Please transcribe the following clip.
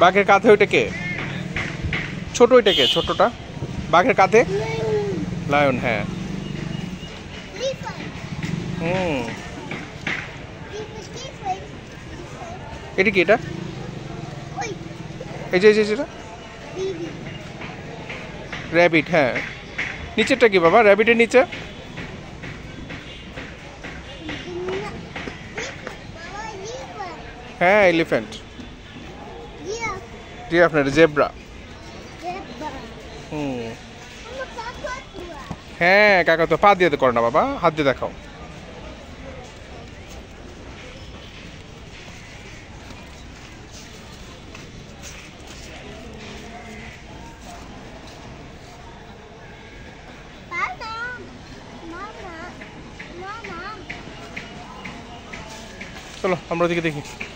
বাঘের কাঁধে ওইটাকে ছোট, ওইটাকে ছোটটা বাঘের কাঁধে লায়ন। হ্যাঁ হুম এটা কি? এটা এই যে যেটা র্যাবিট। হ্যাঁ নিচেরটা কি বাবা? র্যাবিটের নিচে হ্যাঁ এলিফ্যান্ট। জি আপনার জেব্রা। হুম হ্যাঁ কাকা তো পা দিয়ে করো না বাবা, হাত দিয়ে দেখাও। চলো আমরা ওদিকে দেখি।